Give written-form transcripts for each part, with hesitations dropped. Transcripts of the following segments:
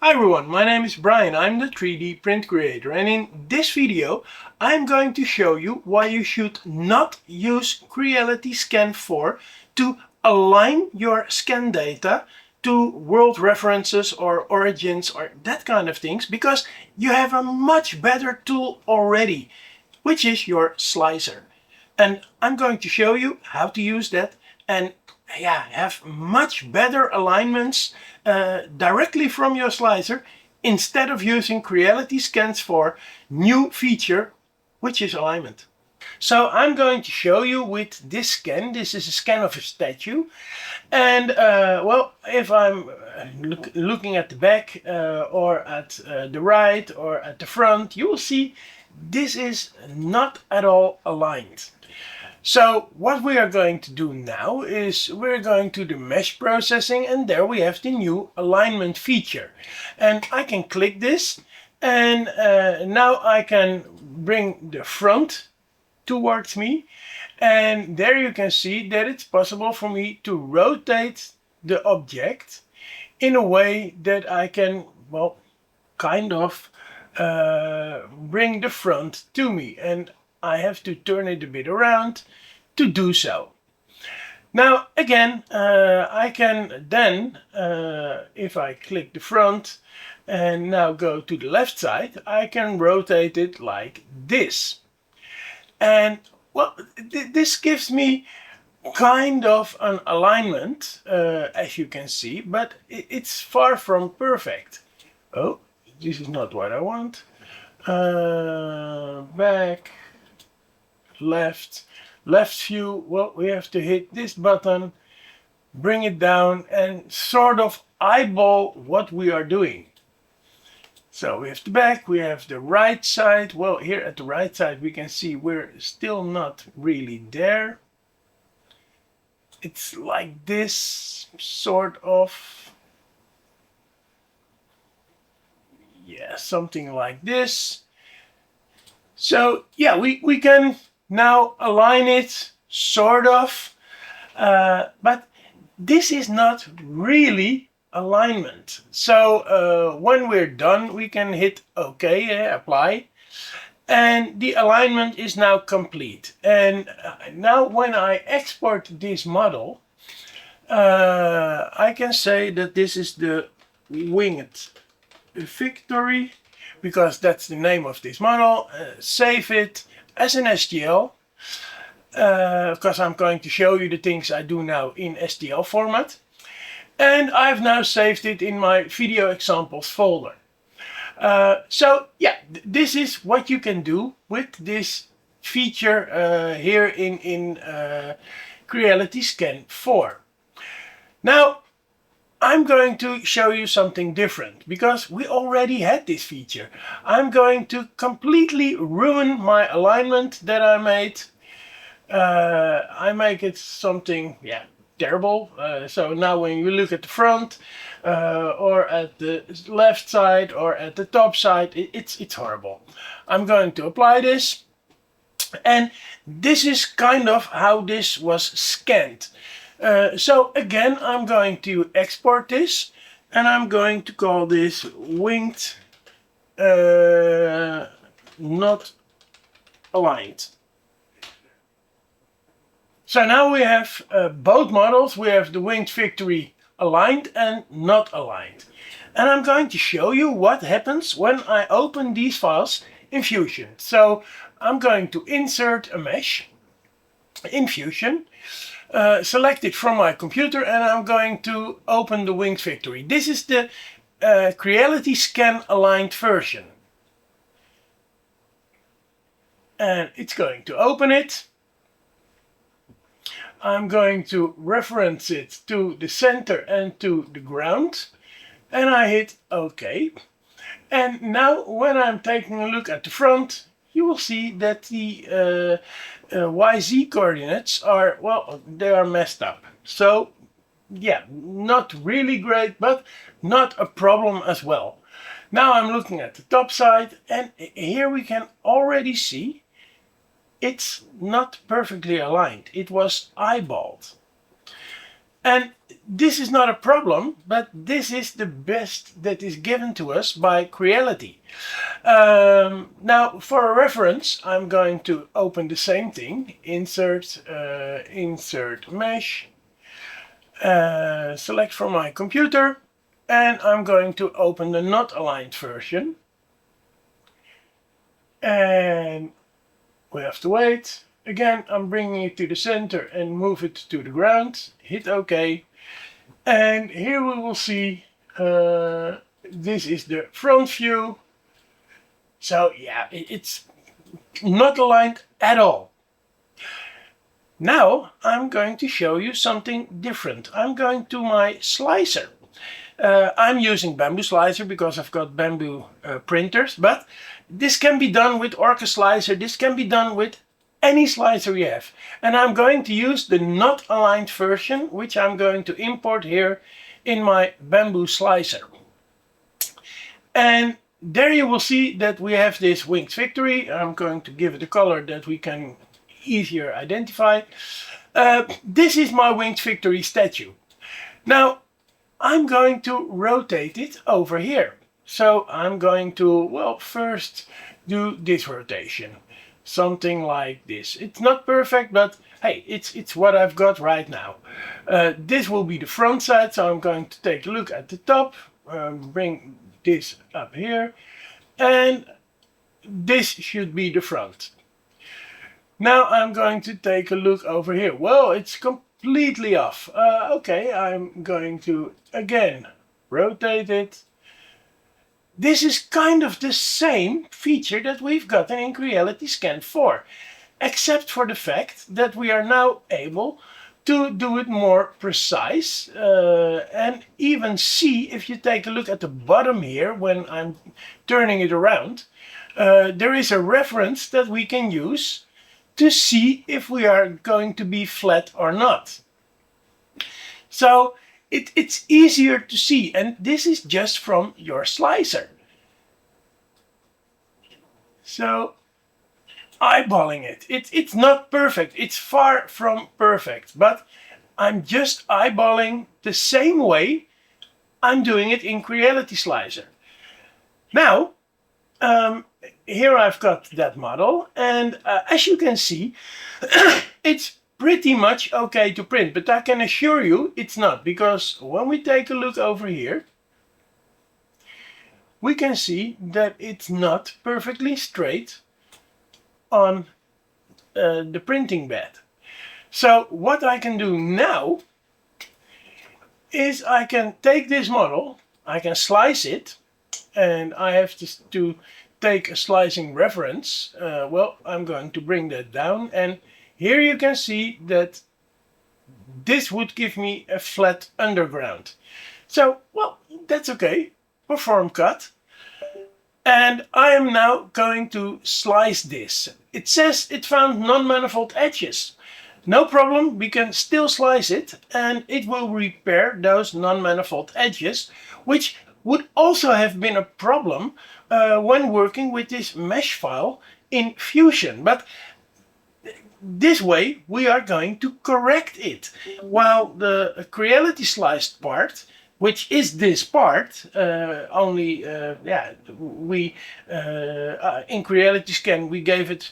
Hi everyone, my name is Brian. I'm the 3D print creator, and in this video I'm going to show you why you should not use Creality Scan 4 to align your scan data to world references or origins or that kind of things, because you have a much better tool already, which is your slicer. And I'm going to show you how to use that and have much better alignments directly from your slicer instead of using Creality Scans for new feature, which is alignment. So I'm going to show you with this scan. This is a scan of a statue, and well, if I'm looking at the back or at the right or at the front, you will see this is not at all aligned. So what we are going to do now is we're going to the mesh processing, and there we have the new alignment feature. And I can click this, and now I can bring the front towards me, and there you can see that it's possible for me to rotate the object in a way that I can, well, kind of bring the front to me, and I have to turn it a bit around to do so. Now again, I can then, if I click the front and now go to the left side, I can rotate it like this. And well, this gives me kind of an alignment, as you can see, but it's far from perfect. Oh, this is not what I want. Back, left view. Well, we have to hit this button, bring it down, and sort of eyeball what we are doing. So we have the back, we have the right side. Well, here at the right side we can see we're still not really there. It's like this, sort of. Yeah, something like this. So yeah, we can now align it, sort of, but this is not really alignment. So when we're done, we can hit OK, apply, and the alignment is now complete. And now when I export this model, I can say that this is the winged victory, because that's the name of this model. Save it as an STL, because I'm going to show you the things I do now in STL format. And I've now saved it in my video examples folder. So yeah, this is what you can do with this feature here in Creality Scan 4. Now I'm going to show you something different, because we already had this feature. I'm going to completely ruin my alignment that I made. I make it something, terrible. So now when you look at the front or at the left side or at the top side, it's horrible. I'm going to apply this, and this is kind of how this was scanned. So again, I'm going to export this, and I'm going to call this winged not aligned. So now we have both models. We have the winged victory aligned and not aligned. And I'm going to show you what happens when I open these files in Fusion. So I'm going to insert a mesh in Fusion, select it from my computer, and I'm going to open the winged victory. This is the Creality Scan Aligned version. And it's going to open it. I'm going to reference it to the center and to the ground, and I hit OK. And now when I'm taking a look at the front, you will see that the YZ coordinates are, well, they are messed up. So yeah, not really great, but not a problem as well. Now I'm looking at the top side, and here we can already see it's not perfectly aligned. It was eyeballed. And this is not a problem, but this is the best that is given to us by Creality. Now, for a reference, I'm going to open the same thing. Insert, insert mesh, select from my computer, and I'm going to open the not aligned version. And we have to wait. Again, I'm bringing it to the center and move it to the ground. Hit OK. And here we will see this is the front view. So yeah, it's not aligned at all. Now I'm going to show you something different. I'm going to my slicer. I'm using Bambu Slicer because I've got Bambu printers, but this can be done with Orca Slicer. This can be done with any slicer you have. And I'm going to use the not aligned version, which I'm going to import here in my Bambu Slicer. And there you will see that we have this Winged Victory. I'm going to give it a color that we can easier identify. This is my Winged Victory statue. Now, I'm going to rotate it over here. So I'm going to, well, first do this rotation. Something like this. It's not perfect, but hey, it's what I've got right now. This will be the front side, so I'm going to take a look at the top, bring this up here, and this should be the front. Now I'm going to take a look over here. Well, it's completely off. Okay, I'm going to again rotate it. This is kind of the same feature that we've gotten in Creality Scan 4, except for the fact that we are now able to do it more precise and even see, if you take a look at the bottom here when I'm turning it around, there is a reference that we can use to see if we are going to be flat or not. So it's easier to see, and this is just from your slicer. So eyeballing it. It's not perfect. It's far from perfect, but I'm just eyeballing the same way I'm doing it in Creality Slicer. Now, here I've got that model, and as you can see, it's pretty much okay to print, but I can assure you it's not, because when we take a look over here, we can see that it's not perfectly straight on the printing bed. So what I can do now is I can take this model, I can slice it, and I have to take a slicing reference. Well, I'm going to bring that down, and here you can see that this would give me a flat underground. So, well, that's okay. Perform cut. And I am now going to slice this. It says it found non-manifold edges. No problem, we can still slice it and it will repair those non-manifold edges, which would also have been a problem when working with this mesh file in Fusion. But this way we are going to correct it, while the Creality sliced part, which is this part, we in Creality Scan we gave it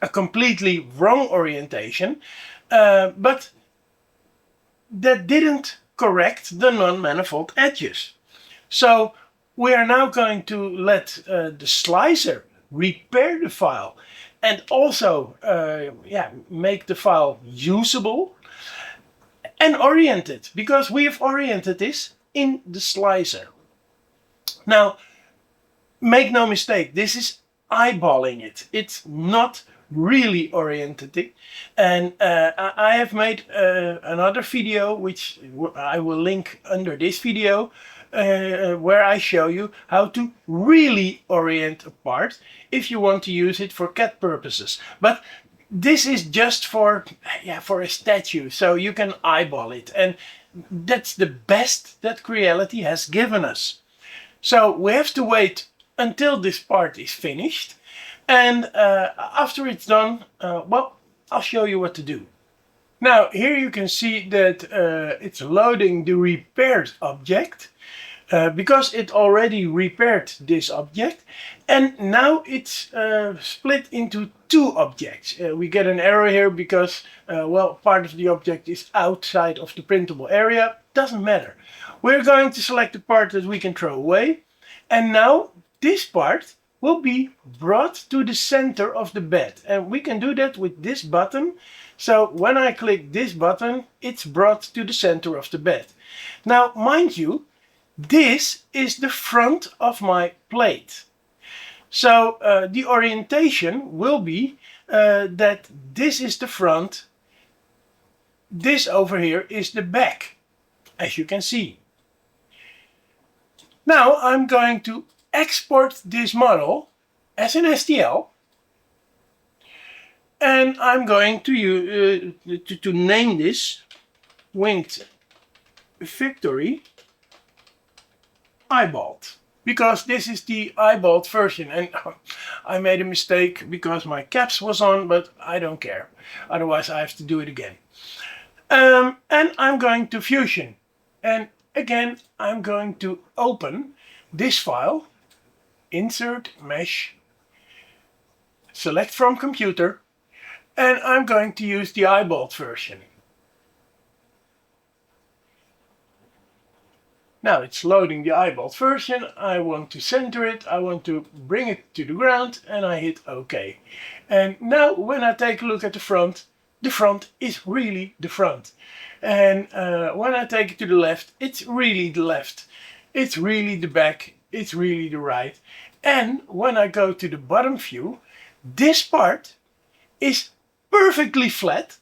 a completely wrong orientation, but that didn't correct the non-manifold edges. So we are now going to let the slicer repair the file and also make the file usable and orient it, because we have oriented this in the slicer. Now, make no mistake, this is eyeballing it. It's not really oriented it. And I have made another video, which I will link under this video, where I show you how to really orient a part if you want to use it for CAD purposes. But this is just for a statue, so you can eyeball it, and that's the best that Creality has given us. So we have to wait until this part is finished, and after it's done, well, I'll show you what to do. Now here you can see that it's loading the repaired object because it already repaired this object, and now it's split into two objects. We get an error here because well, part of the object is outside of the printable area. Doesn't matter. We're going to select the part that we can throw away, and now this part will be brought to the center of the bed, and we can do that with this button. So when I click this button, it's brought to the center of the bed. Now mind you, this is the front of my plate. So the orientation will be that this is the front, this over here is the back, as you can see. Now I'm going to export this model as an STL, and I'm going to name this Winged Victory eyeballed, because this is the eyeballed version, and I made a mistake because my caps was on, but I don't care, otherwise I have to do it again. And I'm going to Fusion, and again I'm going to open this file, insert mesh, select from computer, and I'm going to use the eyeballed version. Now it's loading the eyeballed version. I want to center it, I want to bring it to the ground, and I hit OK. And now when I take a look at the front is really the front. And when I take it to the left, it's really the left. It's really the back, it's really the right. And when I go to the bottom view, this part is perfectly flat.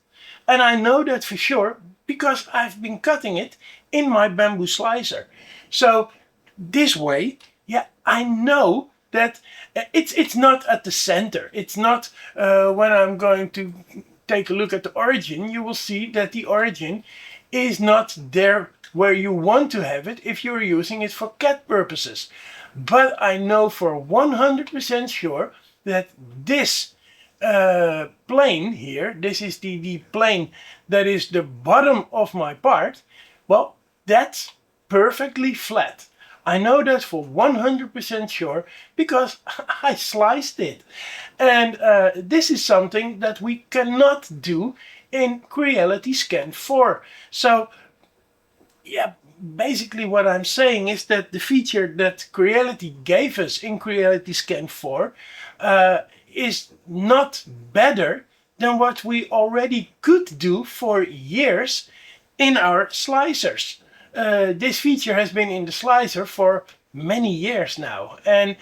And I know that for sure because I've been cutting it in my Bambu Slicer. So this way, yeah, I know that it's not at the center. It's not when I'm going to take a look at the origin, you will see that the origin is not there where you want to have it if you're using it for CAD purposes. But I know for 100% sure that this plane here, this is the plane that is the bottom of my part, well, that's perfectly flat. I know that for 100% sure because I sliced it. And this is something that we cannot do in Creality Scan 4. So yeah, basically what I'm saying is that the feature that Creality gave us in Creality Scan 4 is not better than what we already could do for years in our slicers. This feature has been in the slicer for many years now, and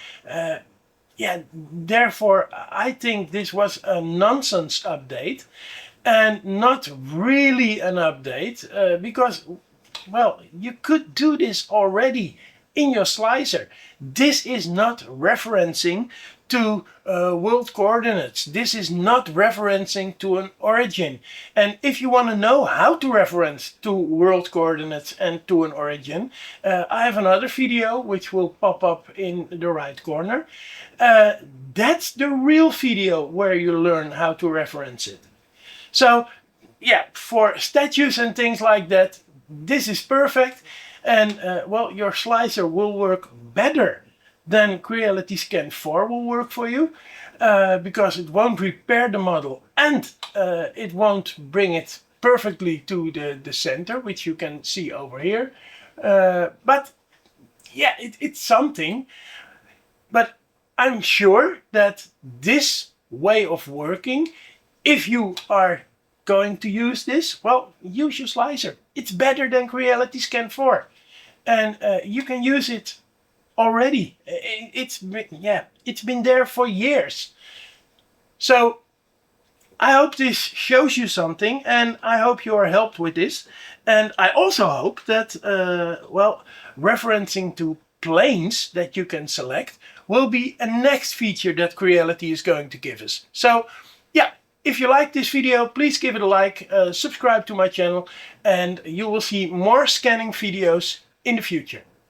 yeah, therefore I think this was a nonsense update and not really an update because, well, you could do this already in your slicer. This is not referencing to world coordinates. This is not referencing to an origin. And if you want to know how to reference to world coordinates and to an origin, I have another video which will pop up in the right corner. That's the real video where you learn how to reference it. So yeah, for statues and things like that, this is perfect. And well, your slicer will work better than Creality Scan 4 will work for you because it won't repair the model and it won't bring it perfectly to the center, which you can see over here. But yeah, it's something. But I'm sure that this way of working, if you are going to use this, well, use your slicer. It's better than Creality Scan 4. And you can use it already. It's been there for years. So I hope this shows you something, and I hope you are helped with this. And I also hope that well, referencing to planes that you can select will be a next feature that Creality is going to give us. So yeah, if you like this video, please give it a like, subscribe to my channel, and you will see more scanning videos in the future.